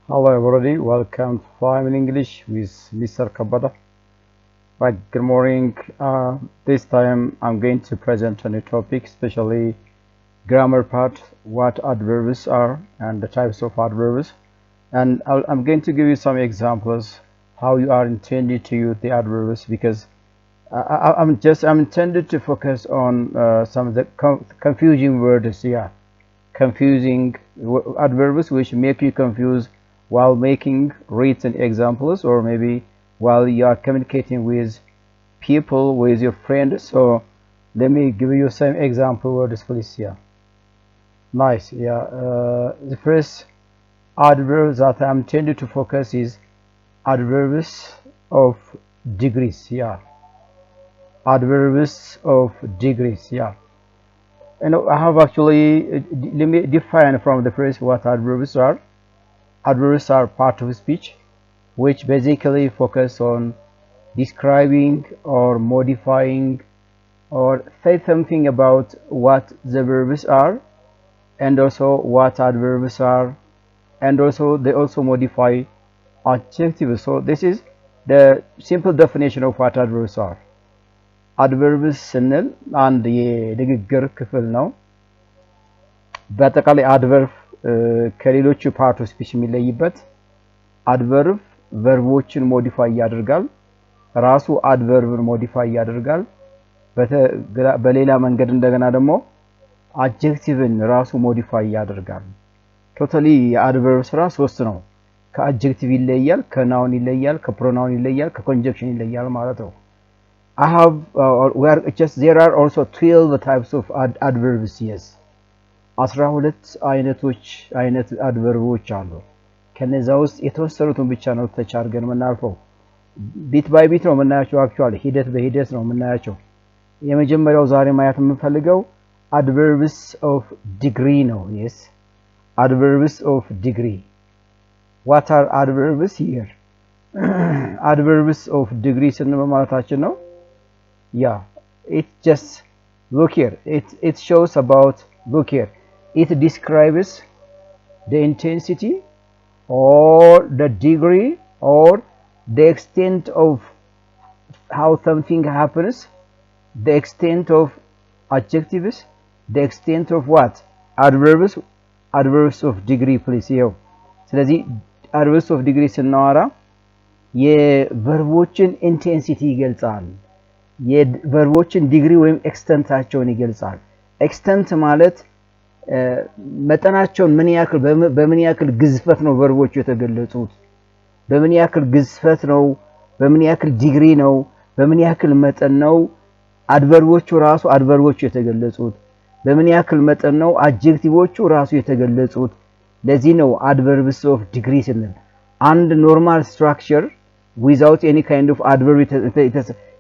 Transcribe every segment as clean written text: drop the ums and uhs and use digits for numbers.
Hello everybody, welcome to Flying in English with Mr. Kabada. Right, good morning. This time I'm going to present a new topic, especially grammar part, what adverbs are and the types of adverbs. And I'm going to give you some examples how you are intended to use the adverbs because I'm intended to focus on some of the confusing words. Yeah, confusing adverbs which make you confused while making written examples or maybe while you are communicating with people, with your friends. So let me give you some example words, please. Yeah, nice. Yeah, the first adverb that I'm intended to focus is adverbs of degrees. Yeah, adverbs of degrees. Yeah, I have actually let me define from the first what adverbs are. Adverbs are part of speech which basically focus on describing or modifying or say something about what the verbs are and also what adverbs are, and also they also modify adjectives. So this is the simple definition of what adverbs are. adverbs ስንል አንድ የንግግር ክፍል ነው። በአጠቃላይ adverb ከሌሎቹ ፓርት ኦፍ ስፒች የሚለይበት adverb ቨርቦችን ሞዲፋይ ያደርጋል። ራሱ adverbን ሞዲፋይ ያደርጋል። በሌላ መንገድ እንደገና ደግሞ adjectivን ራሱ ሞዲፋይ ያደርጋል። ቶታሊ የadverb ስራ ሶስት ነው። ከadjective ይለያል፣ ከnoun ይለያል፣ ከpronoun ይለያል፣ ከconjunction ይለያል ማለት ነው። I have there are also 12 types of adverbs. Yes, 12 አይነት adverbs አሉ። ከነዛ ውስጥ የተወሰኑትን ብቻ ነው ተቻርገን የምናልፈው። ቢት ባይ ቢት ነው የምናያቸው። አክቹአሊ ሂደት በሂደት ነው የምናያቸው። የመጀመሪያው ዛሬ ማየት የምንፈልገው adverbs of degree ነው። yes, adverbs of degree. What are adverbs here? adverbs of degree ስንል ማለታችን ነው። Yeah, it just look here, it shows about, look here, it describes the intensity or the degree or the extent of how something happens, the extent of adjectives, the extent of what adverbs of degree. please ይኸው ስለዚህ adverbs of degree ስናወራ የቨርቦችን ኢንቴንሲቲ ይገልጻል። የቨርቦችን ዲግሪ ወይም ኤክስተንታቸውን ይገልጻል። ኤክስተንት ማለት መጠናቸውን በምን ያክል ግዝፈት ነው ቨርቦቹ የተገለጹት፣ በምን ያክል ግዝፈት ነው፣ በምን ያክል ዲግሪ ነው፣ በምን ያክል መጠን ነው አድቨርቦቹ የተገለጹት፣ በምን ያክል መጠን ነው አድጀክቲቮቹ ራሱ የተገለጹት። ለዚህ ነው adverbs of degree ስንል አንድ ኖርማል ስትራክቸር without any kind of adverb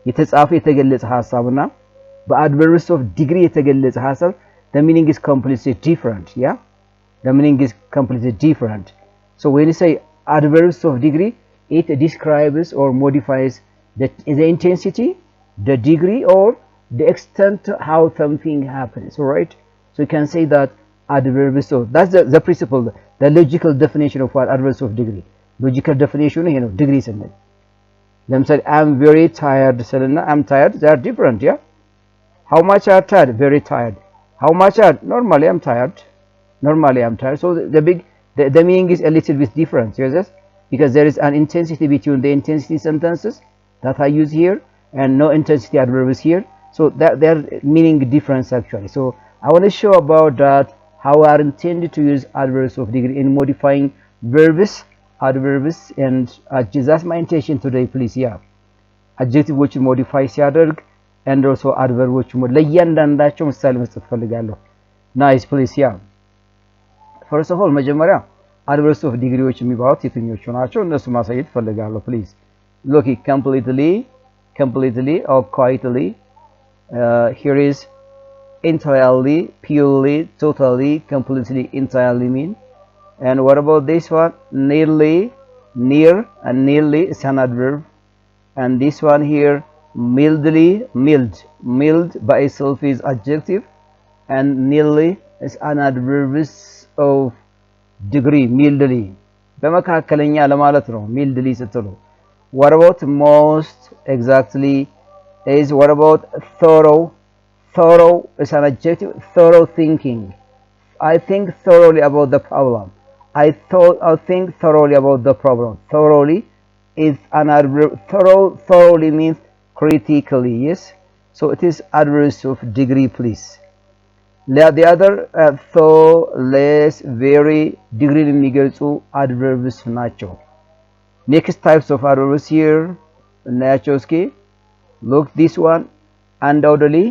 የተጻፈ የተገለጸ ሐሳብና በadverbs of degree የተገለጸ ሐሳብ the meaning is completely different. Yeah, the meaning is completely different. So when you say adverbs of degree, it describes or modifies the intensity, the degree or the extent how something happens. All right, so you can say that adverbs of, that's the principle, the logical definition of what adverbs of degree. Logical definition ይሄ ነው ዲግሪ ስንል። ለምሳሌ I'm very tired ስልና I'm tired, they are different. Yeah, how much are tired? Very tired. How much are? Normally I'm tired. So the meaning is a little bit different. Yes, because there is an intensity between the intensity sentences that I use here and no intensity adverbs here, so that their meaning difference actually. So I want to show about that how we are intended to use adverbs of degree in modifying verbs, adverbs and adjectives. That's my intention today, please. Yeah, adjective which modify ሲያደርግ and also adverb which ለእያንዳንዳቸው ምሳሌ መስጠት ፈልጋለሁ። nice, please. Yeah, first of all መጀመሪያ adverbs of degreeዎች የሚባሉት የትኞቹ ናቸው እነሱ ማሳየት ፈልጋለሁ። please look it completely or quietly. Here is entirely, purely, totally, completely, entirely mean. And what about this one? Nearly, near and nearly is an adverb. And this one here, mildly, mild by itself is adjective, and nearly is an adverb of degree, mildly. በመካከለኛ ለማለት ነው mildly ስትሉ what about most exactly is what about thorough is an adjective thorough thinking I think thoroughly about the problem I think thoroughly about the problem thoroughly is an adverb thoroughly means critically yes so it is adverb of degree please the other though less very degree የሚገልጹ adverbs ናቸው next types of adverbs here እናያቸው እስኪ look this one undoubtedly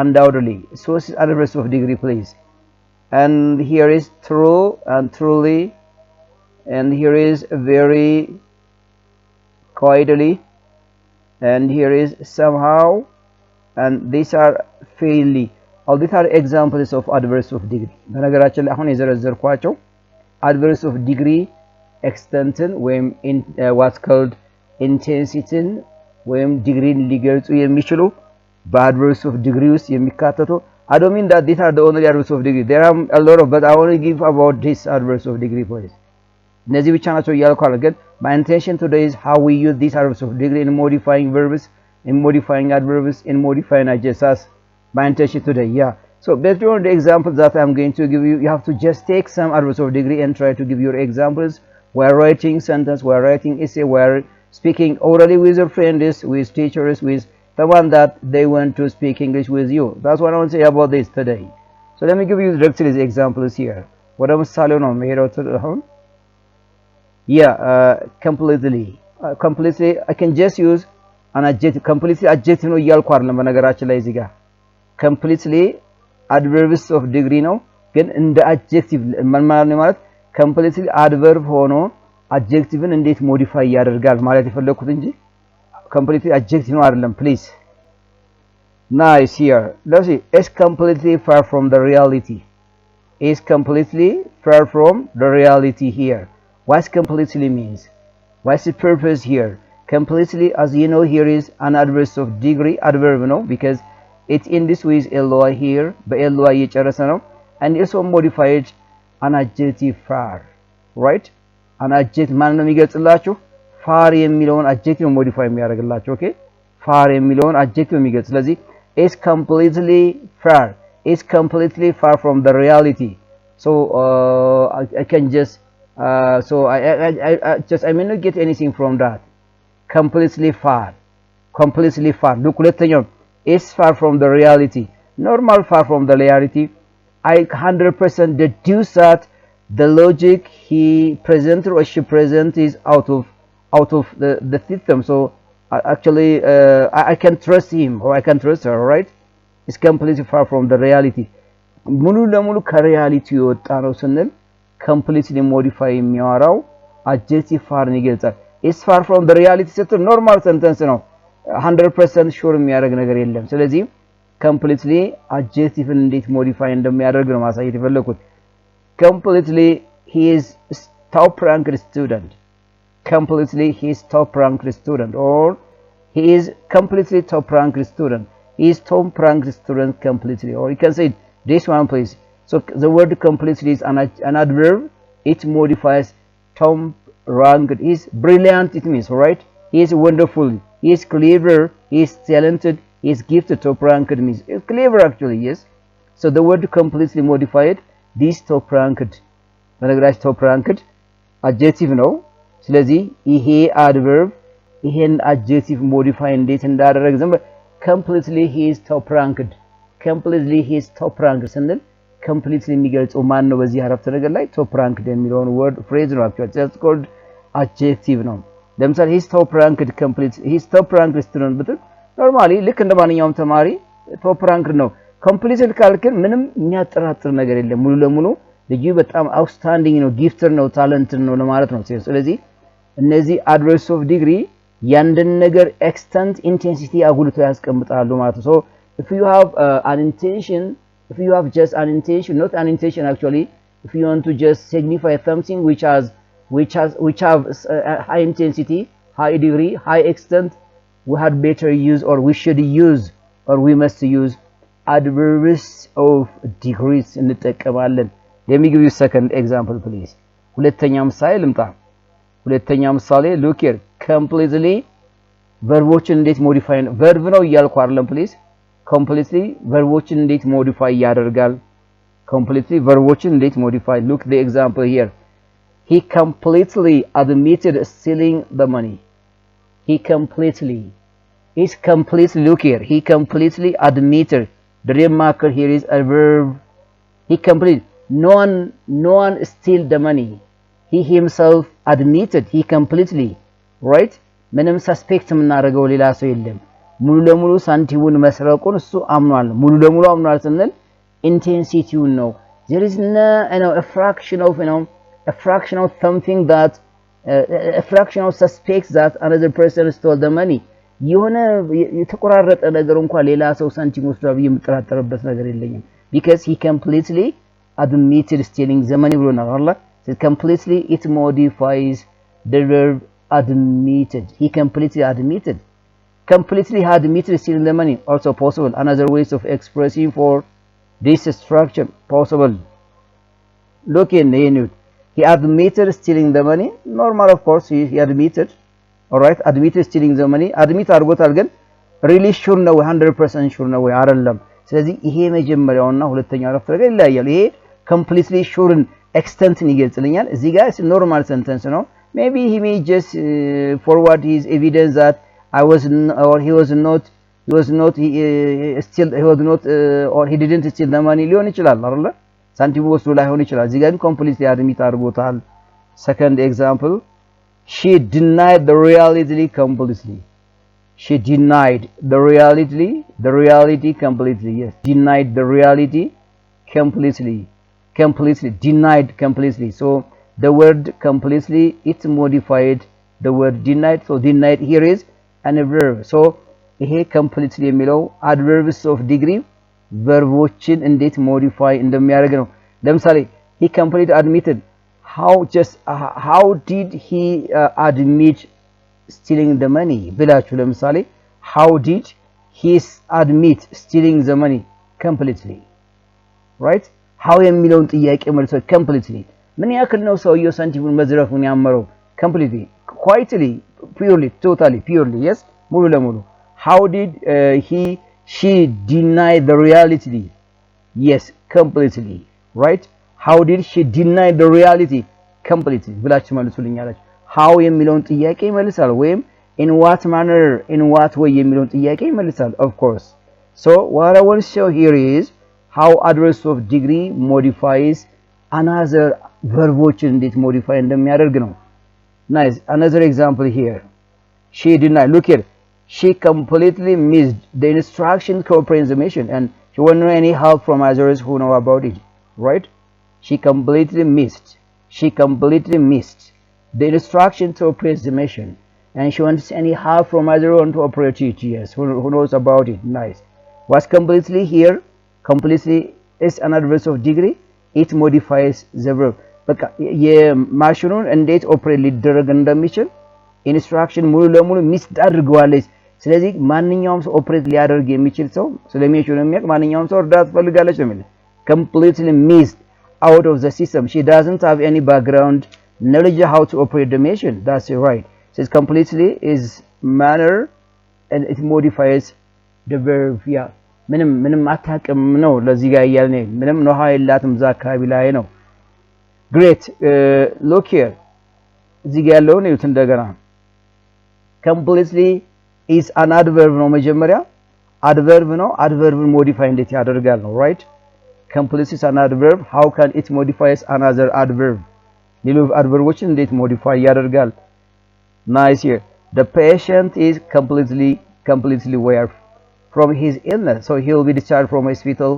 undoubtedly so this is adverbs of degree please and here is true and truly and here is very quietly and here is somehow and these are fairly all these are examples of adverbs of degree በነገራችን ላይ አሁን የዘረዘርኳቸው adverbs of degree extension ወይም what's called intensity ወይም ዲግሪን ሊገልጹ የሚችሉ በadverbs of degree ውስጥ የሚካተቱ I don't mean that these are the only adverbs of degree there are a lot of but I want to give about this adverbs of degree please እነዚህ ብቻ ናቸው እያልኩ አለ ግን my intention today is how we use these adverbs of degree in modifying verbs in modifying adverbs in modifying adjectives my intention today yeah so based on the examples that I'm going to give you you have to just take some adverbs of degree and try to give your examples while writing sentence while writing essay while speaking orally with your friends with teachers with the one that they want to speak English with you that's what I want to say about this today so let me give you directly the examples here what I'm saying ነው መሄደው አሁን yeah completely I can just use an adjective completely adjective ነው እያልኩ አይደለም በነገራችን ላይ እዚህ ጋር completely adverbs of degree ነው ግን እንደ adjective ማለት completely adverb ሆኖ adjectiveን እንዴት modify ያደርጋል ማለት የፈለኩት እንጂ completely adjective ነው አይደለም please nice here let's see is completely far from the reality is completely far from the reality here what completely means what's the purpose here completely as you know here is an adverb of degree adverb no because it ends with ly here by ly እየጨረሰ ነው and also modified an adjective far right an adjective ማን ነው የሚገልጽላችሁ far የሚለውን adjective modify የሚያደርግላችሁ okay far የሚለውን adjective የሚገልጽ ስለዚህ is completely far from the reality so I can just so I may not get anything from that completely far look ሁለተኛው is far from the reality normal far from the reality I 100% deduce that the logic he presented or she present is out of the system so actually I can trust him or I can trust her right it's completely far from the reality ሙሉ ለሙሉ ከሪያሊቲ የወጣ ነው ስንል completely modify የሚያወራው adjective far ይገልጻል is far from the reality ስትል normal sentence ነው 100% sure የሚያደርግ ነገር የለም ስለዚህ completely adjective እንዴት modify እንደሚያደርግ ነው ማሳየት የፈለኩት completely he is top ranked student completely he is top ranked student or he is completely top ranked student he is top ranked student completely or you can say this one please so the word completely is an adverb it modifies top ranked is brilliant it means right he is wonderful he is clever he is talented he is gifted top ranked means clever actually yes so the word completely modified this top ranked በነገራችን top ranked adjective ነው ስለዚህ ይሄ adverb ይሄን adjective modify እንዴት እንዳደረገ ዝም completely he is top ranked completely he is top ranked ስንል completely የሚገልጸው ማን ነው በዚህ አረፍተ ነገር ላይ top ranked የሚለውን word phrase ነው actually it's called adjective ነው ለምሳሌ he is top ranked complete he is top ranked student ብትል normally ልክ እንደማንኛውም ተማሪ top ranked ነው completely ካልከን ምንም የሚያጠራጥር ነገር የለም ሙሉ ለሙሉ ልጅ በጣም outstanding ነው gifted ነው talented ነው ማለት ነው ስለዚህ እነዚህ adverbs of degree ያንድን ነገር extent intensity አጉልቶ ያስቀምጣሉ ማለት ነው so if you have an intention if you have just an intention not an intention actually if you want to just signify something which have high intensity high degree high extent we had better use or we should use or we must use adverbs of degrees እንጠቀማለን let me give you second example please ሁለተኛ ምሳሌ ልምጣ ሁለተኛ ምሳሌ look here completely ቨርቦችን እንዴት ሞዲፋይ ቨርብ ነው እያልኩ አይደለም please completely ቨርቦችን እንዴት ሞዲፋይ ያደርጋል completely ቨርቦችን እንዴት ሞዲፋይ look the example here he completely admitted stealing the money he completely is completely look here he completely admitted the real marker here is a verb he completely no one steal the money he himself admitted he completely right ምንም ሰስፔክት የምናደርገው ሌላ ሰው የለም ሙሉ ለሙሉ ሳንቲሙን መስረቁን እሱ አምኗል ሙሉ ለሙሉ አምኗል ስንል ኢንቴንሲቲውን ነው there is no a fraction of something that a fraction of suspects that another person stole the money የሆነ የተቆራረጠ ነገር እንኳን ሌላ ሰው ሳንቲም ወስዷል የምትጠራጠርበት ነገር የለኝም because he completely admitted stealing the money ብሎናል አይደል so completely it modifies the verb admitted he completely admitted stealing the money also possible another ways of expressing for this structure possible look in the unit he admitted stealing the money normal of course he admitted all right admitted stealing the money admit አድርጎታል ግን really sure ነው 100% sure ነው አይደለም ስለዚህ ይሄ መጀመሪያውና ሁለተኛው አረፍተ ነገር ይለያያል ይሄ completely sure extent ይገልጽልኛል እዚህ ጋር normal sentence ነው maybe he may just forward his evidence that I was or he was not or he didn't steal the money ሊሆን ይችላል አይደል ሳንቲሙ ወስዶ ላይሆን ይችላል እዚህ ጋር completely admit አድርጎታል second example she denied the reality completely she denied the reality completely yes denied the reality completely denied completely so the word completely it modified the word denied so denied here is an verb so ይሄ completely የሚለው adverbs of degree ቨርቦችን እንዴት ሞዲፋይ እንደሚያደርግ ነው ለምሳሌ he completely admitted how did he admit stealing the money ብላችሁ ለምሳሌ how did he admit stealing the money completely right how የሚለውን ጥያቄ መልሶ completely ምን ያክል ነው ሰውየው ሳንቲሙን መዝረፉን ያመረው completely quietly purely yes ሙሉ ለሙሉ how did she deny the reality yes completely right how did she deny the reality completely ብላችሁ መልሱልኛላችሁ how የሚለውን ጥያቄ ይመልሳል ወይም in what manner in what way የሚለውን ጥያቄ ይመልሳል of course so what I want to show here is how adverbs of degree modifies another ቨርቦችን እንዴት ሞዲፋይ እንደሚያደርግ ነው nice another example here she denied look here she completely missed the instruction comprehension and she won't know any help from others who know about it right she completely missed the instruction to operate the machine and she wants any help from others to operate it yes who knows about it nice what's completely here completely is an adverb of degree it modifies the verb በቃ የማሽኑን እንዴት ኦፕሬት ሊደረግ እንደሚችል ኢንስትራክሽን ሙሉ ለሙሉ ሚስ አድርገዋለች ስለዚህ ማንኛውም ሰው ኦፕሬት ሊያደርግ የሚችል ሰው ስለሚያሽኑ የሚያውቅ ማንኛውም ሰው እርዳታ ፈልጋለች ነው የሚለው completely missed out of the system she doesn't have any background knowledge how to operate the machine that's right so it's completely is manner and it modifies the verb yeah ምንም አታውቅም ነው ለዚህ ጋር ያያልኔ ምንም ነው ኃይላትም ዛካቢ ላይ ነው great look here እዚህ ጋር ያለው ነው እንደገና completely is an adverb ነው መጀመሪያ adverb ነው adverbን modify እንዴት ያደርጋል ነው right completely is an adverb how can it modifies another adverb ሌሎች adverbዎችን እንዴት modify ያደርጋል nice here the patient is completely well from his illness so he will be discharged from hospital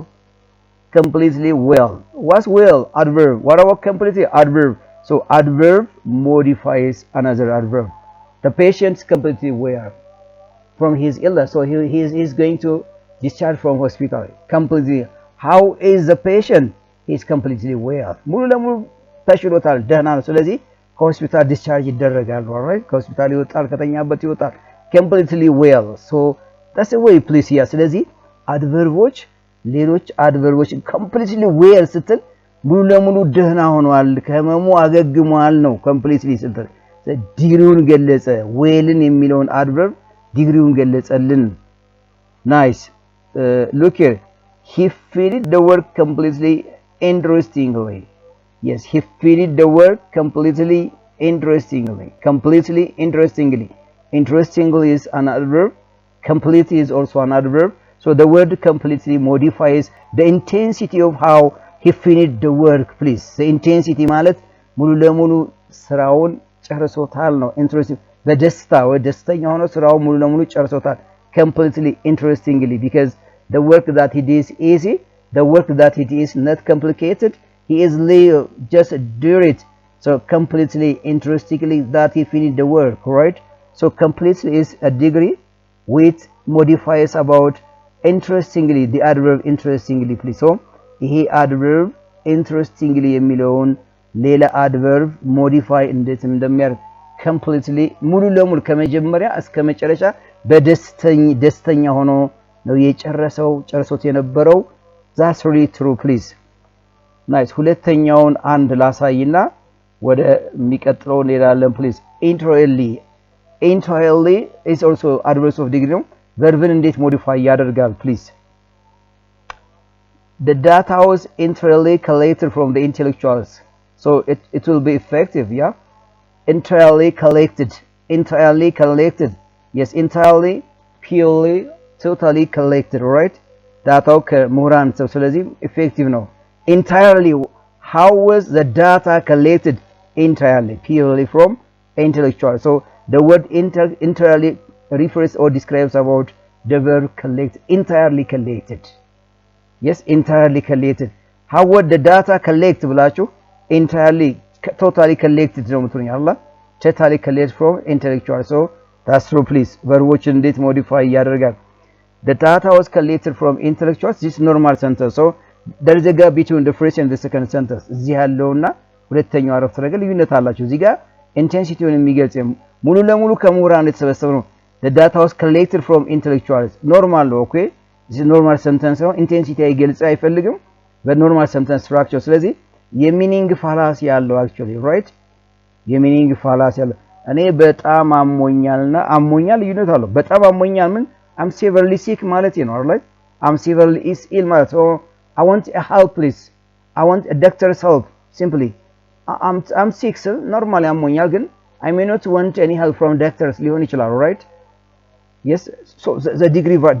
completely well what's well adverb what about completely adverb so adverb modifies another adverb the patient is completely well from his illness so he is going to discharge from hospital completely how is the patient he is completely well ሙሉ ለሙሉ ተሽሎታል ደህና ነው ስለዚህ ከሆስፒታል ዲስቻርጅ ይደረጋል alright ከሆስፒታል ይወጣል ከተኛበት ይወጣል completely well so that's the way please here ስለዚህ adverbዎች ሌሎች adverbዎች completely well ስትል ሙሉ ለሙሉ ደህና ሆኗል ከህመሙ አገግሟል ነው completely ስንት ዲግሪውን ገለጸ ዌልን የሚለውን adverb ዲግሪውን ገለጸልን nice look here he finished the work completely interestingly yes he finished the work completely interestingly interestingly is an adverb completely is also an adverb so the word completely modifies the intensity of how he finished the work please the intensity ማለት ሙሉ ለሙሉ ስራውን ጨርሶታል ነው interesting በደስታ ወይ ደስተኛ ሆኖ ስራውን ሙሉ ለሙሉ ጨርሶታል completely interestingly because the work that he did is easy the work that he did is not complicated he easily just do it so completely interestingly that he finished the work right so completely is a degree with modifiers about interestingly the adverb interestingly please so ይሄ adverb interestingly የሚለውን ሌላ adverb modify እንዴት እንደሚያደርግ completely ሙሉ ለሙሉ ከመጀመሪያ እስከ መጨረሻ በደስተኛ ሆኖ ነው የጨረሰው ጨርሶት የነበረው that's really true please nice ሁለተኛውን አንድ ላሳይና ወደ የሚቀጥለው እንሄዳለን please entirely is also adverb of degree ነው verbን እንዴት modify ያደርጋል please the data was entirely collected from the intellectuals so it will be effective yeah entirely collected yes entirely purely totally collected right dataው ከምሁራን ሰው ስለዚህ effective ነው entirely how was the data collected entirely purely from intellectuals so the word entirely refers or describes about the verb collect entirely collected yes entirely collected how would the data collect ብላችሁ entirely totally collected ነው ምትሉኝ አይደል totally collected from intellectual so that's true please verbs እንዴት modify ያደርጋል the data was collected from intellectuals this normal sentence so there is a gap between the first and the second sentence እዚህ ያለውና ሁለተኛው አረፍተ ነገር ልዩነት አላቸው እዚህ ጋር ኢንቴንሲቲውን የሚገልጽ ሙሉ ለሙሉ ከምሁራን የተሰበሰበ ነው the data was collected from intellectuals normal ነው okay this is normal sentence ነው ኢንቴንሲቲ አይገልጽ አይፈልግም በnormal sentence structure ስለዚህ የሚኒንግ ፋላሲ ያለው actually right የሚኒንግ ፋላሲ ያለው እኔ በጣም አሞኛልና አሞኛል ልዩነት አለው በጣም አሞኛል ምን I'm severely sick ማለት ነው አይደል I'm severely ill ማለት so I want a help please I want a doctor's help simply I'm sick so normally አሞኛል ግን I may not want any help from doctors ሊሆን ይችላል right yes so the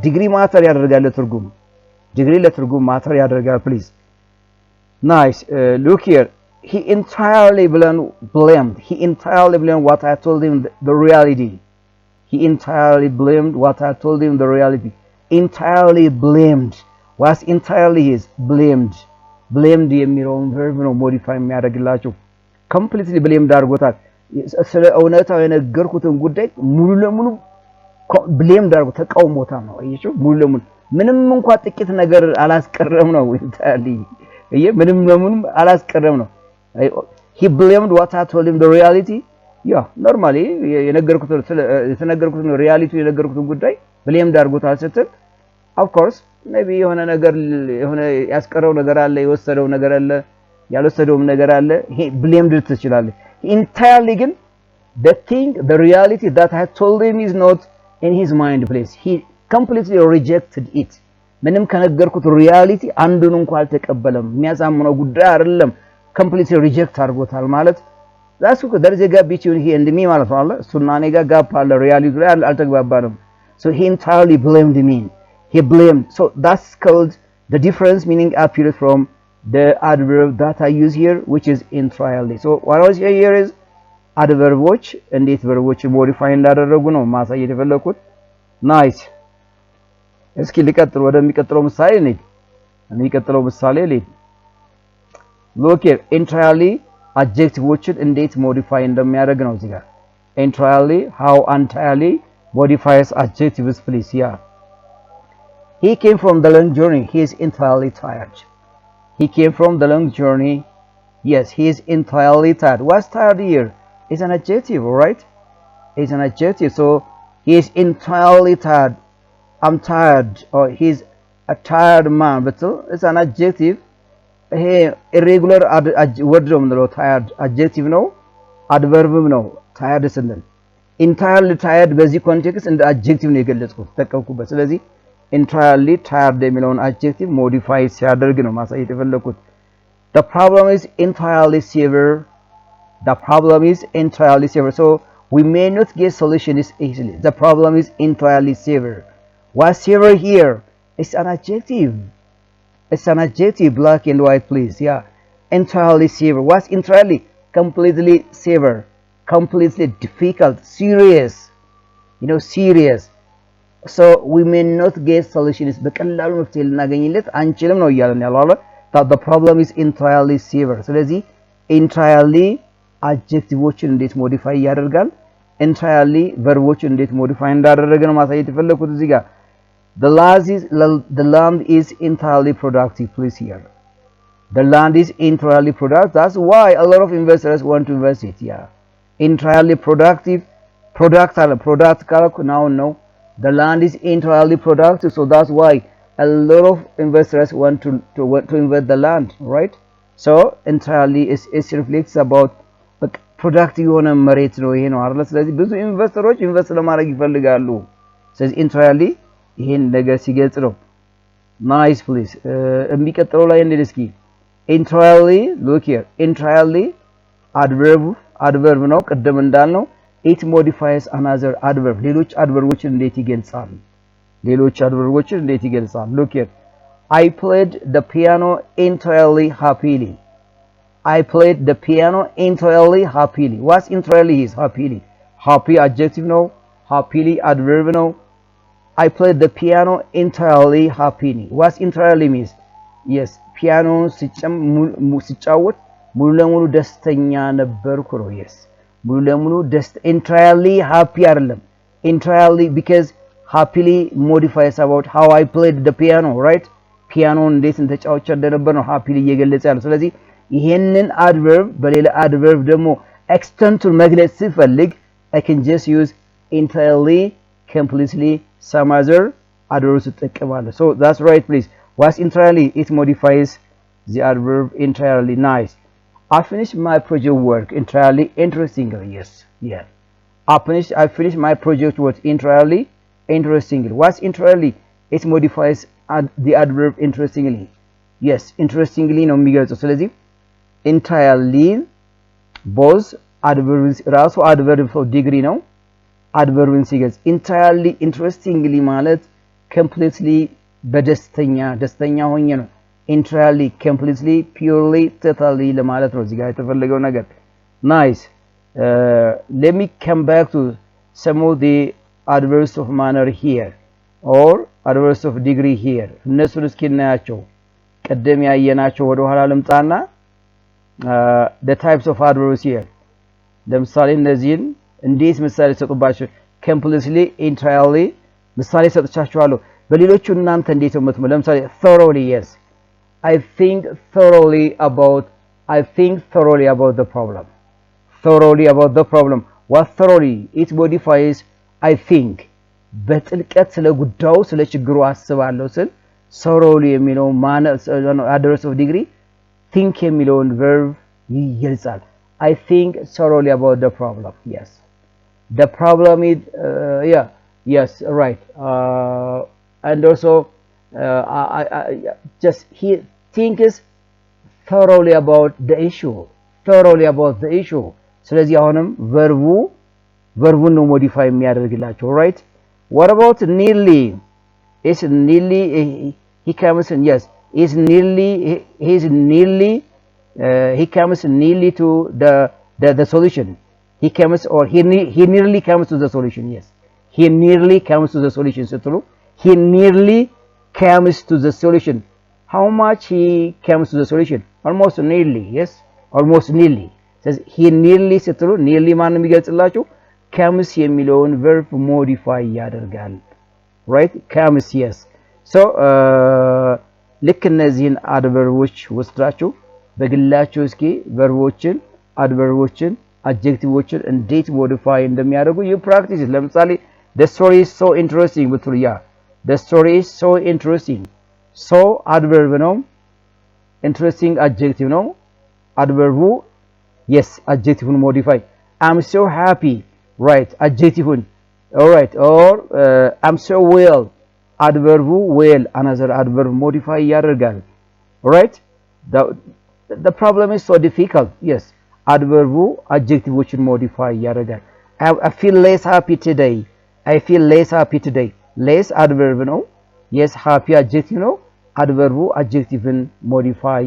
degree matter ያደርጋል ለትርጉም degree ለትርጉም matter ያደርጋል please nice look here he entirely blamed what I told him the reality he entirely blamed what I told him the reality entirely blamed was entirely is blamed የሚለውን verb ነው modify የሚያደርግላችሁ completely blamed አድርጎታል ስለ እውነታው የነገርኩትን ጉዳይ ሙሉ ለሙሉ blamed አድርጎ ተቃውሞታል ነው አየሽው ሙሉ ለሙሉ ምንም እንኳን ጥቂት ነገር አላስቀረም ነው entirely ምንም ለምንም አላስቀረም ነው he blamed what I told him the reality yeah normally የተነገርኩትን reality የነገርኩትን ጉዳይ blamed አድርጎታል ስትል of course maybe የሆነ ነገር የሆነ ያስቀረው ነገር አለ የወሰደው ነገር አለ ያልወሰደውም ነገር አለ he blamed ትችላለህ entirely ግን the reality that I told him is not in his mind place he completely rejected it ምንም ከነገርኩት reality አንዱን እንኳን አልተቀበለም የሚያሳምነው ጉዳይ አይደለም completely reject አድርጎታል ማለት that's okay there is a gap between he and me ማለት ነው እሱና እኔ ጋር gap አለ reality ላይ አልተግባባንም so he entirely blamed me he blamed so that's called the difference meaning appears from the adverb that I use here which is entirely so what I was here is adverbs እንዴት verbs modify እንዳደረጉ ነው ማሳየት የፈለኩት nice እስኪ ልቀጥል ወደሚቀጥለው ምሳሌ ነኝ የሚቀጥለው ምሳሌ ላይ look here entirely adjectives እንዴት modify እንደሚያደርግ ነው እዚህ ጋር entirely how entirely modifies adjectives please yeah he came from the long journey he is entirely tired he came from the long journey yes he is entirely tired what's tired here is an adjective all right is an adjective so he is entirely tired I'm tired or he's a tired man but it's an adjective ይሄ irregular word ነው የምንለው tired adjective ነው adverbም ነው tired ስንል entirely tired በዚህ ኮንቴክስት እንደ adjective ነው የገለጽኩት ተጠቀምኩበት ስለዚህ entirely tired የሚለውን adjective modify ሲያደርግ ነው ማሳየት የፈለኩት the problem is entirely severe the problem is entirely severe so we may not get solutions easily the problem is entirely severe what's severe here it's an adjective it's an adjective black and white please yeah entirely severe what's entirely completely severe completely difficult serious you know serious so we may not get solutions በቀላሉ መፍትሄ ልናገኝለት አንችልም ነው እያለን ያለው that the problem is entirely severe ስለዚህ entirely adjectiveዎችን እንዴት modify ያደርጋል entirely verboችን እንዴት modify እንዳደረገ ነው ማሳየት የፈለኩት እዚህ ጋር the land is entirely productive please here the land is entirely productive that's why a lot of investors want to invest it yeah entirely productive product kalku now no the land is entirely productive so that's why a lot of investors want to invest the land right so entirely is reflects about productive የሆነ መሬት ነው ይሄ ነው አይደል ስለዚህ ብዙ ኢንቨስተሮች ኢንቨስት ለማድረግ ይፈልጋሉ ስለዚህ entirely ይሄን ነገር ሲገልጽ ነው nice please የሚቀጥለው ላይ እንዴት እስኪ entirely look here entirely adverb ነው ቀደም እንዳልነው it modifies another adverb ሌሎች adverbዎችን እንዴት ይገልጻል look here I played the piano entirely happily I played the piano entirely happily what's entirely is happy adjective no happily adverb no I played the piano entirely happily what's entirely means yes piano ሲጫወት ሙሉ ለሙሉ ደስተኛ ነበርኩ ነው yes ሙሉ ለሙሉ entirely happy አይደለም entirely because happily modifies about how I played the piano right piano እንዴት ተጫውቼ እንደነበር ነው happily እየገለጸ ያለው ስለዚህ ይሄንን adverb በሌላ adverb ደግሞ extend መግለጽ ሲፈልግ I can just use entirely completely some other adverbs ተጠቅማለሁ so that's right please what's entirely it modifies the adverb entirely nice I finished my project work entirely interestingly yes yeah I finished my project work entirely interestingly what's entirely it modifies the adverb interestingly yes interestingly ነው የሚገልጸው ስለዚህ entirely both adverbs ራሱ adverb of degree ነው adverbን ሲገልጽ entirely interestingly ማለት completely ደስተኛ ሆኜ ነው entirely completely purely totally ለማለት ነው እዚህ ጋር የተፈለገው ነገር nice let me come back to some of the adverbs of manner here or adverbs of degree here እነሱን እስኪ እናያቸው ቀደም ያየናቸው ወደ ኋላ ልምጣና the types of adverbs here ለምሳሌ እነዚህን እንዴት ምሳሌ ሰጡባቸው completely entirely ምሳሌ ሰጥቻችኋለሁ በሌሎቹ እናንተ እንዴት ነው የምትመ ለምሳሌ thoroughly yes I think thoroughly about the problem what thoroughly it modifies I think በጥልቀት ስለ ጉዳዩ ስለ ችግሩ አስባለሁ ስል thoroughly የሚለው adverb of degree think የሚለውን verb ይገልጻል I think thoroughly about the problem yes the problem is yes right and also I just he thinks thoroughly about the issue ስለዚህ አሁንም verb ነው modify የሚያደርግላቸው right what about nearly is nearly he comes in yes is nearly he comes nearly to the solution he comes or he nearly comes to the solution yes he nearly comes to the solution ስትሉ he nearly comes to the solution how much he comes to the solution almost nearly yes almost nearly says he nearly ስትሉ nearly ማን ነው የሚገልጽላችሁ comes የሚለውን verb modify ያደርጋል right comes yes so ልክ እነዚህን adverbs ወስዳችሁ በግላችሁ እስኪ verboችን adverbዎችን adjectiveዎችን እንዴት modify እንደሚያደርጉ you practice it ለምሳሌ the story is so interesting ብትሉ the story is so interesting so adverb ነው interesting adjective ነው adverb yes adjective modify I'm so happy right adjective all right or I'm so well adverb well another adverb modify ያደርጋል all right the problem is so difficult yes adverb adjectiveዎችን modify ያደርጋል I feel less happy today I feel less happy today less adverb ነው yes happy adjective ነው adverb adjectiveን modify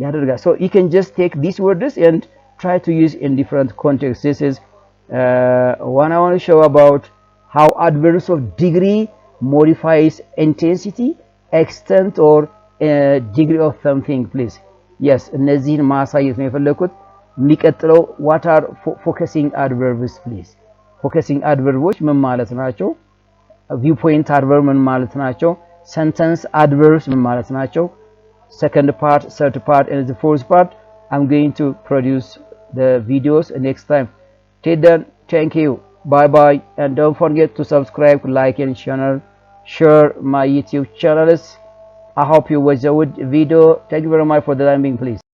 ያደርጋል so you can just take these words and try to use in different contexts this is one I want to show about how adverbs of degree modifies intensity extent or degree of something please yes እነዚህን ማሳየት ነው የፈለኩት የሚቀጥለው what are focusing adverbs please focusing adverbs ምን ማለት ናቸው viewpoint adverb ምን ማለት ናቸው sentence adverbs ምን ማለት ናቸው second part third part and the fourth part I'm going to produce the videos next time till then thank you bye bye and don't forget to subscribe like and share my YouTube channels I hope you watch the video thank you very much for the time being please